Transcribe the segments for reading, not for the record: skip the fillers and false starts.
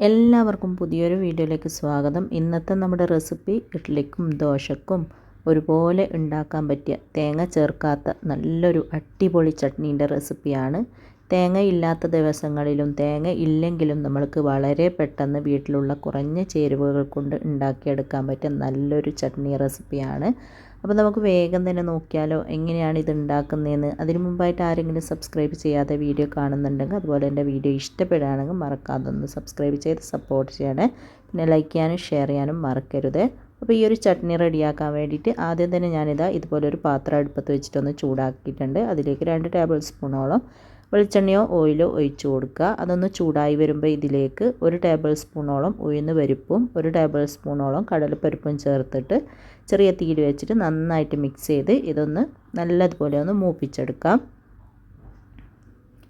എല്ലാവർക്കും പുതിയൊരു വീഡിയോയിലേക്ക് സ്വാഗതം. ഇന്നത്തെ നമ്മുടെ റെസിപ്പി ഇഡ്ഡലിക്കും ദോശക്കും ഒരുപോലെ ഉണ്ടാക്കാൻ പറ്റിയ തേങ്ങ ചേർക്കാത്ത നല്ലൊരു അടിപൊളി ചട്നീൻ്റെ റെസിപ്പിയാണ്. തേങ്ങ ഇല്ലാത്ത ദിവസങ്ങളിലും തേങ്ങ ഇല്ലെങ്കിലും നമ്മൾക്ക് വളരെ പെട്ടെന്ന് വീട്ടിലുള്ള കുറഞ്ഞ ചേരുവകൾ കൊണ്ട് ഉണ്ടാക്കിയെടുക്കാൻ പറ്റിയ നല്ലൊരു ചട്നി റെസിപ്പിയാണ്. അപ്പോൾ നമുക്ക് വേഗം തന്നെ നോക്കിയാലോ എങ്ങനെയാണ് ഇത് ഉണ്ടാക്കുന്നതെന്ന്. അതിനു മുമ്പായിട്ട് ആരെങ്കിലും സബ്സ്ക്രൈബ് ചെയ്യാതെ വീഡിയോ കാണുന്നുണ്ടെങ്കിൽ അതുപോലെ എൻ്റെ വീഡിയോ ഇഷ്ടപ്പെടുകയാണെങ്കിൽ മറക്കാതെ ഒന്ന് സബ്സ്ക്രൈബ് ചെയ്ത് സപ്പോർട്ട് ചെയ്യണേ. പിന്നെ ലൈക്ക് ചെയ്യാനും ഷെയർ ചെയ്യാനും മറക്കരുത്. അപ്പോൾ ഈ ഒരു ചട്നി റെഡിയാക്കാൻ വേണ്ടിയിട്ട് ആദ്യം തന്നെ ഞാനിതാ ഇതുപോലൊരു പാത്രം അടുപ്പത്ത് വെച്ചിട്ടൊന്ന് ചൂടാക്കിയിട്ടുണ്ട്. അതിലേക്ക് 2 ടേബിൾ സ്പൂണോളം വെളിച്ചെണ്ണയോ ഓയിലോ ഒഴിച്ച് കൊടുക്കുക. അതൊന്ന് ചൂടായി വരുമ്പോൾ ഇതിലേക്ക് 1 ടേബിൾ സ്പൂണോളം ഉഴുന്ന് പരിപ്പും 1 ടേബിൾ സ്പൂണോളം കടലപ്പരിപ്പും ചേർത്തിട്ട് ചെറിയ തീയിൽ വെച്ചിട്ട് നന്നായിട്ട് മിക്സ് ചെയ്ത് ഇതൊന്ന് നല്ലതുപോലെ ഒന്ന് മൂപ്പിച്ചെടുക്കാം.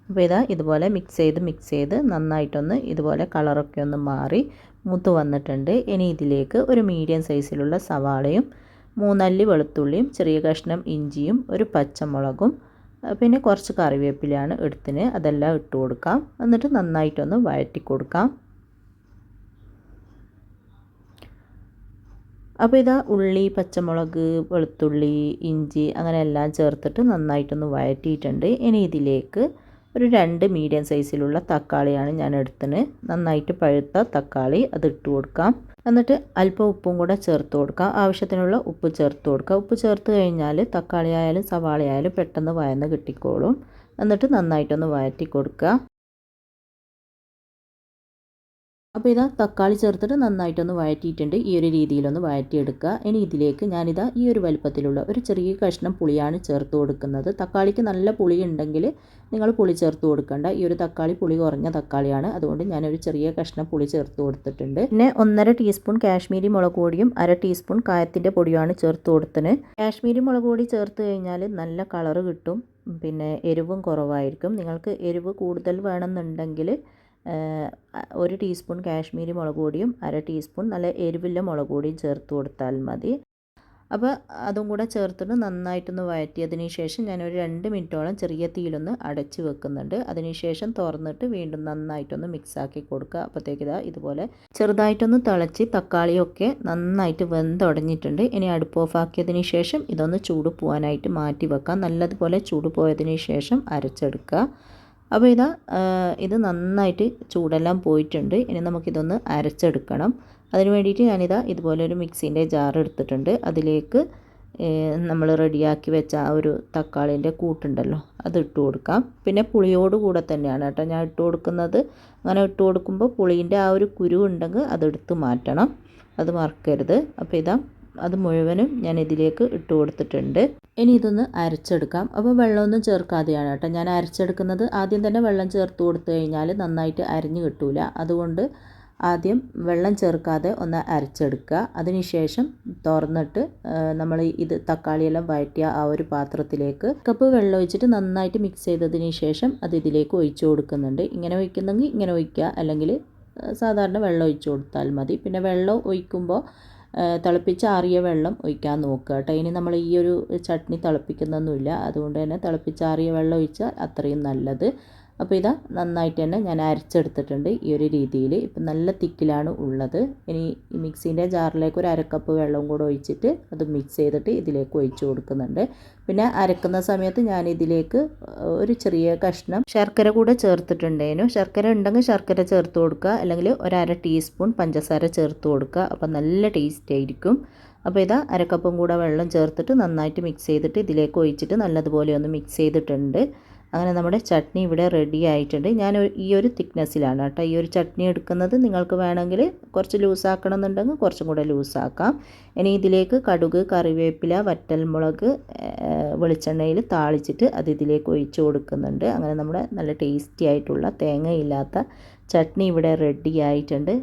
അപ്പോൾ ഇതാ ഇതുപോലെ മിക്സ് ചെയ്ത് നന്നായിട്ടൊന്ന് ഇതുപോലെ കളറൊക്കെ ഒന്ന് മാറി മൂത്ത് വന്നിട്ടുണ്ട്. ഇനി ഇതിലേക്ക് ഒരു മീഡിയം സൈസിലുള്ള സവാളയും 3 അല്ലി വെളുത്തുള്ളിയും ചെറിയ കഷ്ണം ഇഞ്ചിയും 1 പച്ചമുളകും പിന്നെ കുറച്ച് കറിവേപ്പിലയാണ് എടുത്തിന് അതെല്ലാം ഇട്ട് കൊടുക്കാം. എന്നിട്ട് നന്നായിട്ടൊന്ന് വഴറ്റി കൊടുക്കാം. അപ്പോൾ ഇതാ ഉള്ളി, പച്ചമുളക്, വെളുത്തുള്ളി, ഇഞ്ചി അങ്ങനെ എല്ലാം ചേർത്തിട്ട് നന്നായിട്ടൊന്ന് വഴറ്റിയിട്ടുണ്ട്. ഇനി ഇതിലേക്ക് ഒരു 2 മീഡിയം സൈസിലുള്ള തക്കാളിയാണ് ഞാൻ എടുത്തത്. നന്നായിട്ട് പഴുത്ത തക്കാളി അത് ഇട്ട് കൊടുക്കാം. എന്നിട്ട് അല്പം ഉപ്പും കൂടെ ചേർത്ത് കൊടുക്കാം. ആവശ്യത്തിനുള്ള ഉപ്പ് ചേർത്ത് കൊടുക്കുക. ഉപ്പ് ചേർത്ത് കഴിഞ്ഞാൽ തക്കാളി ആയാലും സവാള ആയാലും പെട്ടെന്ന് വഴന്ന് കിട്ടിക്കോളും. എന്നിട്ട് നന്നായിട്ടൊന്ന് വഴറ്റി കൊടുക്കുക. അപ്പോൾ ഇതാ തക്കാളി ചേർത്തിട്ട് നന്നായിട്ടൊന്ന് വഴറ്റിയിട്ടുണ്ട്. ഈ ഒരു രീതിയിലൊന്ന് വഴറ്റിയെടുക്കുക. ഇനി ഇതിലേക്ക് ഞാനിതാ ഈ ഒരു വലുപ്പത്തിലുള്ള ഒരു ചെറിയ കഷ്ണം പുളിയാണ് ചേർത്ത് കൊടുക്കുന്നത്. തക്കാളിക്ക് നല്ല പുളി ഉണ്ടെങ്കിൽ നിങ്ങൾ പുളി ചേർത്ത് കൊടുക്കണ്ട. ഈ ഒരു തക്കാളി പുളി കുറഞ്ഞ തക്കാളിയാണ്, അതുകൊണ്ട് ഞാനൊരു ചെറിയ കഷ്ണം പുളി ചേർത്ത് കൊടുത്തിട്ടുണ്ട്. പിന്നെ 1.5 ടീസ്പൂൺ കാശ്മീരി മുളക് പൊടിയും 1/2 ടീസ്പൂൺ കായത്തിൻ്റെ പൊടിയുമാണ് ചേർത്ത് കൊടുത്തത്. കാശ്മീരി മുളക് പൊടി ചേർത്ത് കഴിഞ്ഞാൽ നല്ല കളറ് കിട്ടും, പിന്നെ എരിവും കുറവായിരിക്കും. നിങ്ങൾക്ക് എരിവ് കൂടുതൽ വേണമെന്നുണ്ടെങ്കിൽ 1 ടീസ്പൂൺ കാശ്മീരി മുളക് പൊടിയും 1/2 ടീസ്പൂൺ നല്ല എരിവില്ല മുളക് പൊടിയും ചേർത്ത് കൊടുത്താൽ മതി. അപ്പോൾ അതും കൂടെ ചേർത്തിട്ട് നന്നായിട്ടൊന്ന് വഴറ്റിയതിന് ശേഷം ഞാനൊരു 2 മിനിറ്റോളം ചെറിയ തീയിലൊന്ന് അടച്ച് വെക്കുന്നുണ്ട്. അതിനുശേഷം തുറന്നിട്ട് വീണ്ടും നന്നായിട്ടൊന്ന് മിക്സാക്കി കൊടുക്കുക. അപ്പോഴത്തേക്ക് ഇതാ ഇതുപോലെ ചെറുതായിട്ടൊന്ന് തിളച്ച് തക്കാളിയൊക്കെ നന്നായിട്ട് വെന്തുടഞ്ഞിട്ടുണ്ട്. ഇനി അടുപ്പ് ഓഫാക്കിയതിന് ശേഷം ഇതൊന്ന് ചൂട് പോകാനായിട്ട് മാറ്റി വെക്കാം. നല്ലതുപോലെ ചൂട് പോയതിന് ശേഷം അരച്ചെടുക്കുക. അപ്പോൾ ഇതാ ഇത് നന്നായിട്ട് ചൂടെല്ലാം പോയിട്ടുണ്ട്. ഇനി നമുക്കിതൊന്ന് അരച്ചെടുക്കണം. അതിന് വേണ്ടിയിട്ട് ഞാനിതാ ഇതുപോലെ ഒരു മിക്സീൻ്റെ ജാർ എടുത്തിട്ടുണ്ട്. അതിലേക്ക് നമ്മൾ റെഡിയാക്കി വെച്ച ആ ഒരു തക്കാളീൻ്റെ കൂട്ടുണ്ടല്ലോ അത് ഇട്ട് കൊടുക്കാം. പിന്നെ പുളിയോട് കൂടെ തന്നെയാണ് കേട്ടോ ഞാൻ ഇട്ട് കൊടുക്കുന്നത്. അങ്ങനെ ഇട്ട് കൊടുക്കുമ്പോൾ പുളീൻ്റെ ആ ഒരു കുരു ഉണ്ടെങ്കിൽ അതെടുത്ത് മാറ്റണം, അത് മറക്കരുത്. അപ്പോൾ ഇതാ അത് മുഴുവനും ഞാൻ ഇതിലേക്ക് ഇട്ട് കൊടുത്തിട്ടുണ്ട്. ഇനി ഇതൊന്ന് അരച്ചെടുക്കാം. അപ്പോൾ വെള്ളമൊന്നും ചേർക്കാതെയാണ് കേട്ടോ ഞാൻ അരച്ചെടുക്കുന്നത്. ആദ്യം തന്നെ വെള്ളം ചേർത്ത് കൊടുത്തു കഴിഞ്ഞാൽ നന്നായിട്ട് അരിഞ്ഞ് കിട്ടൂല. അതുകൊണ്ട് ആദ്യം വെള്ളം ചേർക്കാതെ ഒന്ന് അരച്ചെടുക്കുക. അതിനുശേഷം തുറന്നിട്ട് നമ്മൾ ഇത് തക്കാളിയെല്ലാം വഴറ്റിയ ആ ഒരു പാത്രത്തിലേക്ക് കപ്പ് വെള്ളം ഒഴിച്ചിട്ട് നന്നായിട്ട് മിക്സ് ചെയ്തതിന് ശേഷം അത് ഇതിലേക്ക് ഒഴിച്ചു കൊടുക്കുന്നുണ്ട്. ഇങ്ങനെ ഒഴിക്കുന്നെങ്കിൽ ഇങ്ങനെ ഒഴിക്കുക, അല്ലെങ്കിൽ സാധാരണ വെള്ളം ഒഴിച്ചു കൊടുത്താൽ മതി. പിന്നെ വെള്ളം ഒഴിക്കുമ്പോൾ തിളപ്പിച്ചാറിയ വെള്ളം ഒഴിക്കാൻ നോക്കുക കേട്ടോ. ഇനി നമ്മൾ ഈ ഒരു ചട്നി തിളപ്പിക്കുന്നൊന്നുമില്ല, അതുകൊണ്ട് തന്നെ തിളപ്പിച്ചാറിയ വെള്ളം ഒഴിച്ചാൽ അത്രയും നല്ലത്. അപ്പോൾ ഇതാ നന്നായിട്ട് തന്നെ ഞാൻ അരച്ചെടുത്തിട്ടുണ്ട് ഈ ഒരു രീതിയിൽ. ഇപ്പം നല്ല തിക്കിലാണ് ഉള്ളത്. ഇനി ഈ മിക്സീൻ്റെ ജാറിലേക്ക് ഒരു 1/2 കപ്പ് വെള്ളവും കൂടെ ഒഴിച്ചിട്ട് അത് മിക്സ് ചെയ്തിട്ട് ഇതിലേക്ക് ഒഴിച്ചു കൊടുക്കുന്നുണ്ട്. പിന്നെ അരക്കുന്ന സമയത്ത് ഞാൻ ഇതിലേക്ക് ഒരു ചെറിയ കഷ്ണം ശർക്കര കൂടെ ചേർത്തിട്ടുണ്ടേനു. ശർക്കര ഉണ്ടെങ്കിൽ ശർക്കര ചേർത്ത് കൊടുക്കുക, അല്ലെങ്കിൽ 1/2 ടീസ്പൂൺ പഞ്ചസാര ചേർത്ത് കൊടുക്കുക. അപ്പോൾ നല്ല ടേസ്റ്റ് ആയിരിക്കും. അപ്പോൾ ഇതാ 1/2 കപ്പും കൂടെ വെള്ളം ചേർത്തിട്ട് നന്നായിട്ട് മിക്സ് ചെയ്തിട്ട് ഇതിലേക്ക് ഒഴിച്ചിട്ട് നല്ലതുപോലെ ഒന്ന് മിക്സ് ചെയ്തിട്ടുണ്ട്. അങ്ങനെ നമ്മുടെ ചട്നി ഇവിടെ റെഡി ആയിട്ടുണ്ട്. ഞാൻ ഈ ഒരു തിക്നെസ്സിലാണ് കേട്ടോ ഈ ഒരു ചട്നി എടുക്കുന്നത്. നിങ്ങൾക്ക് വേണമെങ്കിൽ കുറച്ച് ലൂസാക്കണം എന്നുണ്ടെങ്കിൽ കുറച്ചും കൂടെ ലൂസാക്കാം. ഇനി ഇതിലേക്ക് കടുക്, കറിവേപ്പില, വറ്റൽമുളക് വെളിച്ചെണ്ണയിൽ താളിച്ചിട്ട് അത് ഇതിലേക്ക് ഒഴിച്ചു കൊടുക്കുന്നുണ്ട്. അങ്ങനെ നമ്മുടെ നല്ല ടേസ്റ്റി ആയിട്ടുള്ള തേങ്ങയില്ലാത്ത ചട്നി ഇവിടെ റെഡി ആയിട്ടുണ്ട്.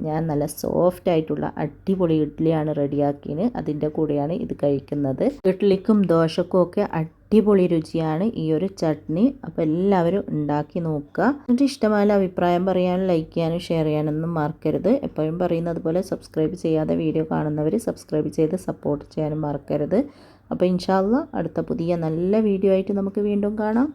ഞാൻ നല്ല സോഫ്റ്റ് ആയിട്ടുള്ള അടിപൊളി ഇഡ്ഡലിയാണ് റെഡിയാക്കിയത്. അതിൻ്റെ കൂടെയാണ് ഇത് കഴിക്കുന്നത്. ഇഡ്ഡലിക്കും ദോശക്കും ഒക്കെ അടിപൊളി രുചിയാണ് ഈ ഒരു ചട്നി. അപ്പോൾ എല്ലാവരും ഉണ്ടാക്കി നോക്കുക. എന്നിട്ട് ഇഷ്ടമായ അഭിപ്രായം പറയാനും ലൈക്ക് ചെയ്യാനും ഷെയർ ചെയ്യാനൊന്നും മറക്കരുത്. എപ്പോഴും പറയുന്നത് പോലെ സബ്സ്ക്രൈബ് ചെയ്യാതെ വീഡിയോ കാണുന്നവർ സബ്സ്ക്രൈബ് ചെയ്ത് സപ്പോർട്ട് ചെയ്യാനും മറക്കരുത്. അപ്പോൾ ഇൻഷാ അല്ലാഹ് അടുത്ത പുതിയ നല്ല വീഡിയോ ആയിട്ട് നമുക്ക് വീണ്ടും കാണാം.